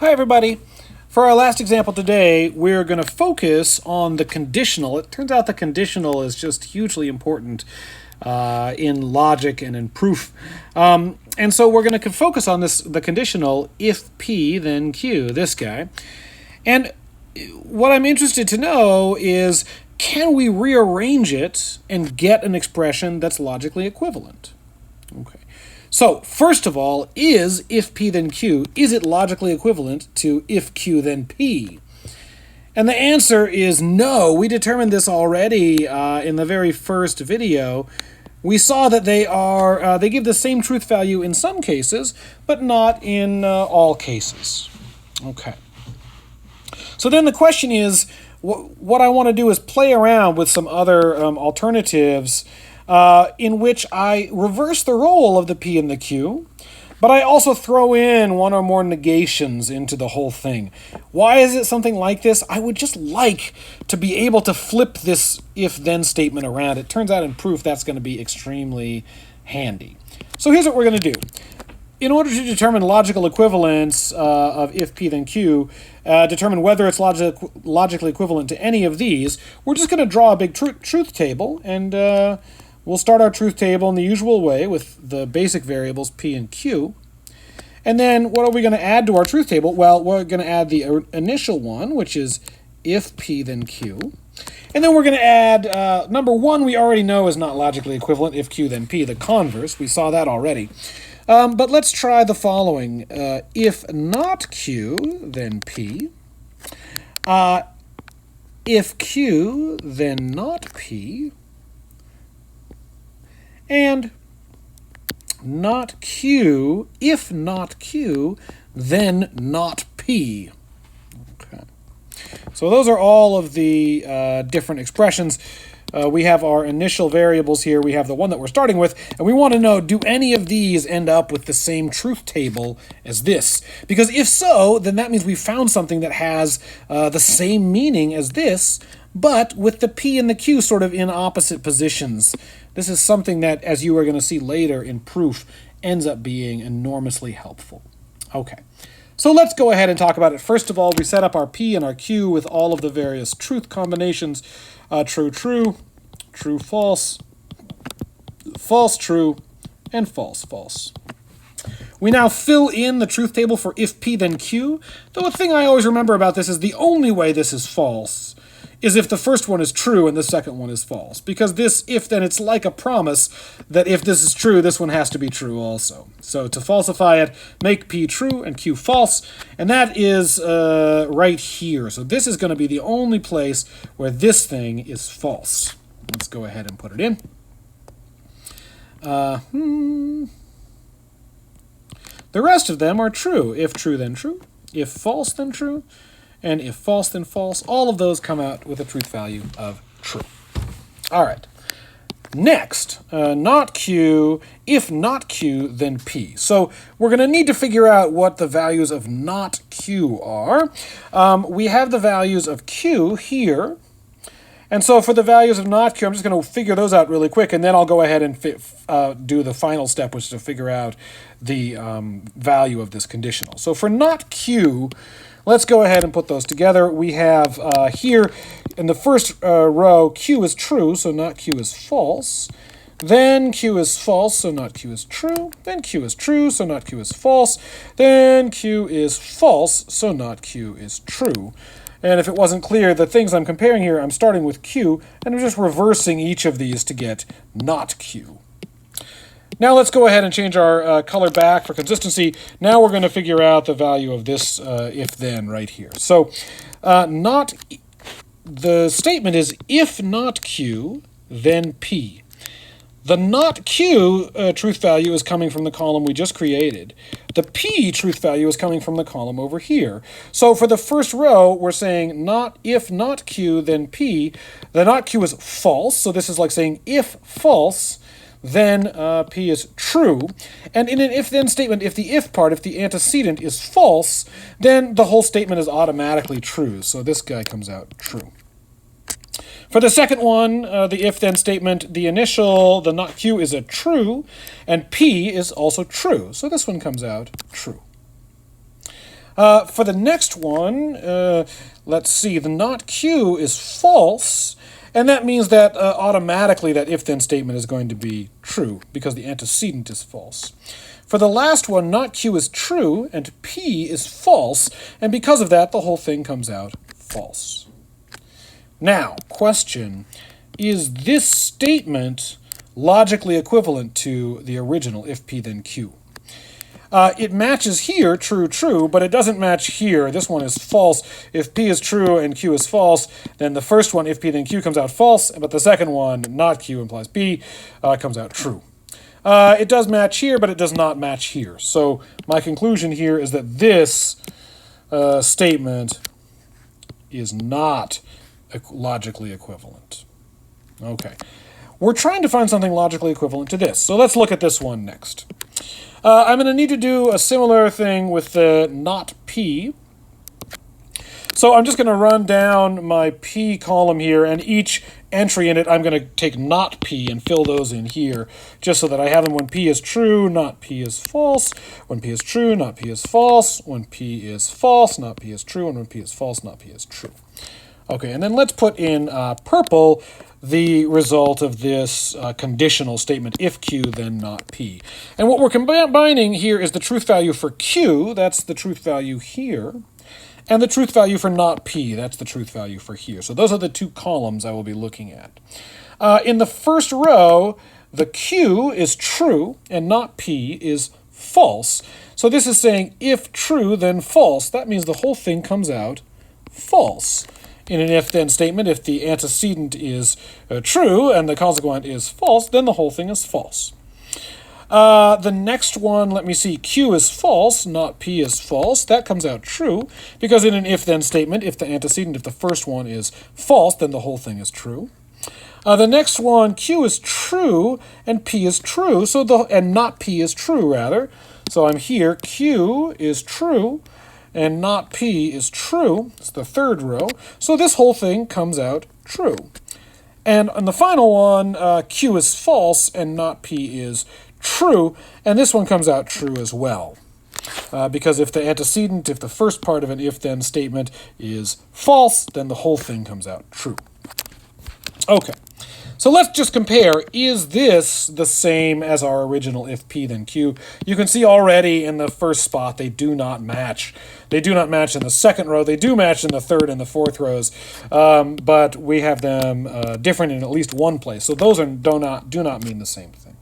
Hi everybody. For our last example today, we're going to focus on the conditional. It turns out the conditional is just hugely important in logic and in proof. And so we're going to focus on the conditional if P then Q, this guy. And what I'm interested to know is, can we rearrange it and get an expression that's logically equivalent? Okay. So, first of all, is if P then Q, is it logically equivalent to if Q then P? And the answer is no. We determined this already in the very first video. We saw that they give the same truth value in some cases, but not in all cases. Okay. So then the question is, what I want to do is play around with some other alternatives in which I reverse the role of the P and the Q, but I also throw in one or more negations into the whole thing. Why is it something like this? I would just like to be able to flip this if-then statement around. It turns out in proof that's going to be extremely handy. So here's what we're going to do. In order to determine logical equivalence of if P then Q, determine whether it's logically equivalent to any of these, we're just going to draw a big truth table, and we'll start our truth table in the usual way with the basic variables P and Q. And then what are we going to add to our truth table? Well, we're going to add the initial one, which is if P then Q. And then we're going to add, number one we already know is not logically equivalent, if Q then P, the converse. We saw that already. But let's try the following. If not Q, then P. If Q, then not P. And not Q, if not Q, then not P. Okay. So those are all of the different expressions. We have our initial variables here. We have the one that we're starting with, and we want to know, do any of these end up with the same truth table as this? Because if so, then that means we found something that has the same meaning as this, but with the P and the Q sort of in opposite positions. This is something that, as you are going to see later in proof, ends up being enormously helpful. Okay, so let's go ahead and talk about it. First of all, we set up our P and our Q with all of the various truth combinations. True, true, true, false, false, true, and false, false. We now fill in the truth table for if P then Q, though a thing I always remember about this is the only way this is false is if the first one is true and the second one is false. Because this if then, it's like a promise that if this is true, this one has to be true also. So to falsify it, make P true and Q false, and that is right here. So this is going to be the only place where this thing is false. Let's go ahead and put it in. The rest of them are true. If true, then true. If false, then true. And if false, then false. All of those come out with a truth value of true. All right. Next, not Q. If not Q, then P. So we're going to need to figure out what the values of not Q are. We have the values of Q here. And so for the values of not Q, I'm just going to figure those out really quick, and then I'll go ahead and do the final step, which is to figure out the value of this conditional. So for not Q, let's go ahead and put those together. We have here in the first row, Q is true, so not Q is false. Then Q is false, so not Q is true. Then Q is true, so not Q is false. Then Q is false, so not Q is true. And if it wasn't clear, the things I'm comparing here, I'm starting with Q, and I'm just reversing each of these to get not Q. Now let's go ahead and change our color back for consistency. Now we're going to figure out the value of this if-then right here. So the statement is if not Q, then P. The not Q truth value is coming from the column we just created. The P truth value is coming from the column over here. So for the first row, we're saying if not Q, then P. The not Q is false, so this is like saying if false, then P is true. And in an if-then statement, if the if part, if the antecedent is false, then the whole statement is automatically true. So this guy comes out true. For the second one, the if-then statement, the initial, the not Q is a true, and P is also true. So this one comes out true. For the next one, let's see, the not Q is false, and that means that automatically that if-then statement is going to be true, because the antecedent is false. For the last one, not Q is true, and P is false, and because of that, the whole thing comes out false. Now, question, is this statement logically equivalent to the original if P then Q? It matches here, true, true, but it doesn't match here. This one is false. If P is true and Q is false, then the first one, if P then Q, comes out false, but the second one, not Q implies P, comes out true. It does match here, but it does not match here. So my conclusion here is that this statement is not logically equivalent. Okay. We're trying to find something logically equivalent to this. So let's look at this one next. I'm going to need to do a similar thing with the not P. So I'm just going to run down my P column here, and each entry in it I'm going to take not P and fill those in here, just so that I have them when P is true, not P is false, when P is true, not P is false, when P is false, not P is true, and when P is false, not P is true. Okay, and then let's put in purple the result of this conditional statement, if Q, then not P. And what we're combining here is the truth value for Q, that's the truth value here, and the truth value for not P, that's the truth value for here. So those are the two columns I will be looking at. In the first row, the Q is true, and not P is false. So this is saying if true, then false. That means the whole thing comes out false. In an if-then statement, if the antecedent is true and the consequent is false, then the whole thing is false. The next one, let me see, Q is false, not P is false. That comes out true, because in an if-then statement, if the antecedent, if the first one is false, then the whole thing is true. The next one, Q is true and P is true, and not P is true, rather. So I'm here, Q is true, and not P is true. It's the third row. So this whole thing comes out true. And on the final one, Q is false and not P is true. And this one comes out true as well. Because if the antecedent, if the first part of an if-then statement is false, then the whole thing comes out true. Okay. So let's just compare, is this the same as our original if P then Q? You can see already in the first spot they do not match. They do not match in the second row. They do match in the third and the fourth rows, but we have them different in at least one place. So those do not mean the same thing.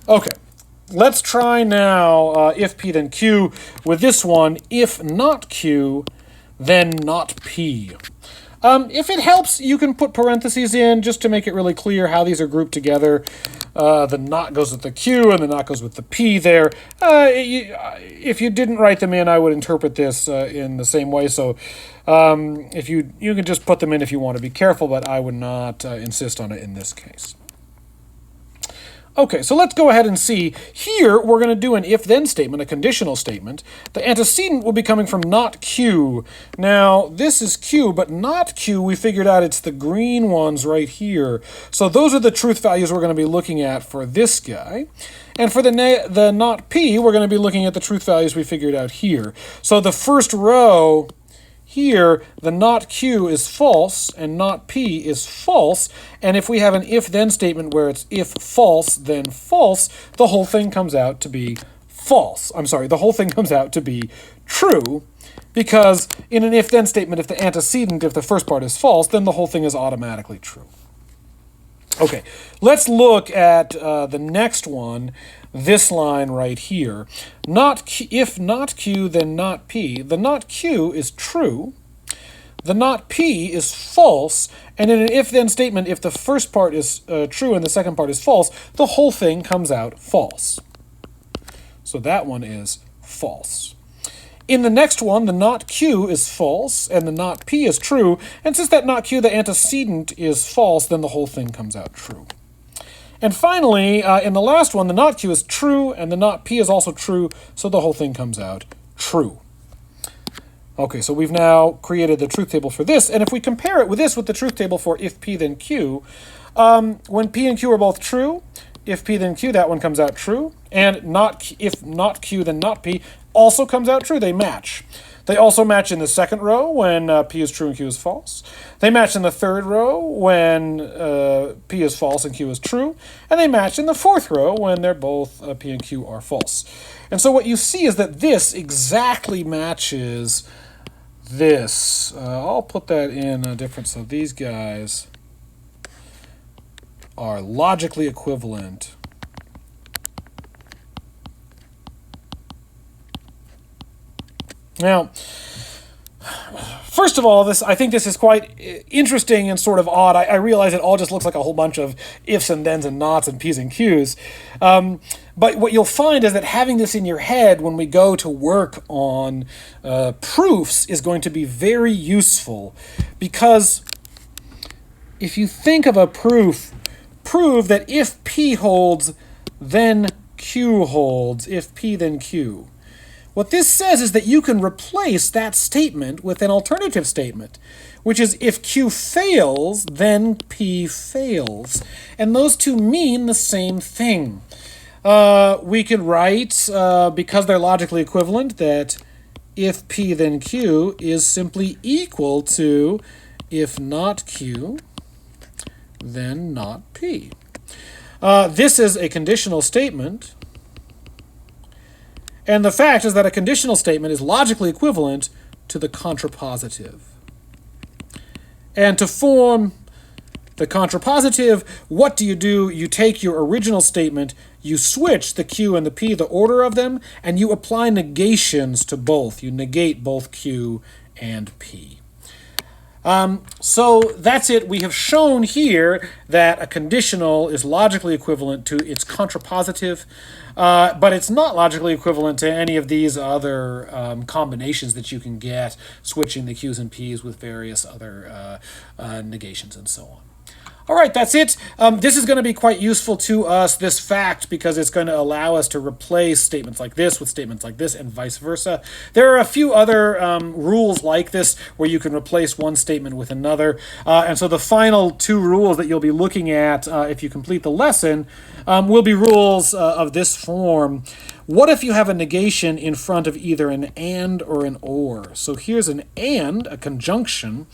Okay, let's try now if P then Q with this one, if not Q, then not P. If it helps, you can put parentheses in just to make it really clear how these are grouped together. The not goes with the Q and the not goes with the P there. If you didn't write them in, I would interpret this in the same way. So if you can just put them in if you want to be careful, but I would not insist on it in this case. Okay, so let's go ahead and see. Here, we're going to do an if-then statement, a conditional statement. The antecedent will be coming from not Q. Now, this is Q, but not Q, we figured out it's the green ones right here. So those are the truth values we're going to be looking at for this guy. And for the not P, we're going to be looking at the truth values we figured out here. So the first row here, the not Q is false and not P is false. And if we have an if-then statement where it's if false, then false, the whole thing comes out to be false. I'm sorry, the whole thing comes out to be true, because in an if-then statement, if the antecedent, if the first part is false, then the whole thing is automatically true. Okay, let's look at the next one, this line right here. If not Q, then not P. The not Q is true. The not P is false. And in an if-then statement, if the first part is true and the second part is false, the whole thing comes out false. So that one is false. In the next one, the not Q is false and the not P is true. And since that not Q, the antecedent, is false, then the whole thing comes out true. And finally, in the last one, the not Q is true and the not P is also true, so the whole thing comes out true. Okay, so we've now created the truth table for this, and if we compare it with this with the truth table for if P then Q, when P and Q are both true, if P then Q, that one comes out true, and if not Q then not P, also comes out true. They match. They also match in the second row when P is true and Q is false. They match in the third row when P is false and Q is true. And they match in the fourth row when they're both P and Q are false. And so what you see is that this exactly matches this. I'll put that in a different, so these guys are logically equivalent. Now, first of all, I think this is quite interesting and sort of odd. I realize it all just looks like a whole bunch of ifs and thens and nots and P's and Q's. But what you'll find is that having this in your head when we go to work on proofs is going to be very useful, because if you think of a proof, prove that if P holds, then Q holds. If P, then Q. What this says is that you can replace that statement with an alternative statement, which is if Q fails, then P fails. And those two mean the same thing. We could write, because they're logically equivalent, that if P, then Q is simply equal to if not Q, then not P. This is a conditional statement. And the fact is that a conditional statement is logically equivalent to the contrapositive. And to form the contrapositive, what do? You take your original statement, you switch the Q and the P, the order of them, and you apply negations to both. You negate both Q and P. So that's it. We have shown here that a conditional is logically equivalent to its contrapositive, but it's not logically equivalent to any of these other combinations that you can get, switching the Q's and P's with various other negations and so on. All right, that's it. This is going to be quite useful to us, this fact, because it's going to allow us to replace statements like this with statements like this and vice versa. There are a few other rules like this where you can replace one statement with another. And so the final two rules that you'll be looking at if you complete the lesson will be rules of this form. What if you have a negation in front of either an and or an or? So here's an and, a conjunction.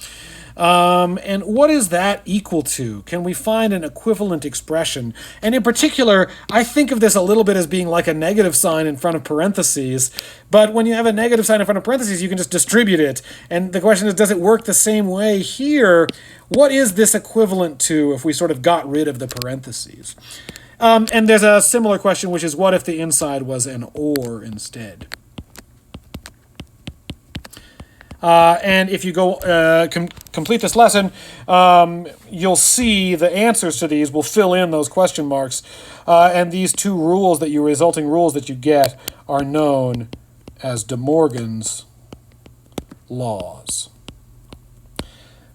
And what is that equal to? Can we find an equivalent expression? And in particular, I think of this a little bit as being like a negative sign in front of parentheses. But when you have a negative sign in front of parentheses, you can just distribute it. And the question is, does it work the same way here? What is this equivalent to if we sort of got rid of the parentheses? And there's a similar question, which is, what if the inside was an or instead? And if you go complete this lesson, you'll see the answers to these will fill in those question marks. And these two rules resulting rules that you get are known as De Morgan's laws.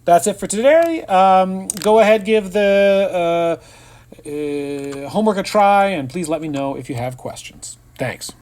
That's it for today. Go ahead, give the homework a try, and please let me know if you have questions. Thanks.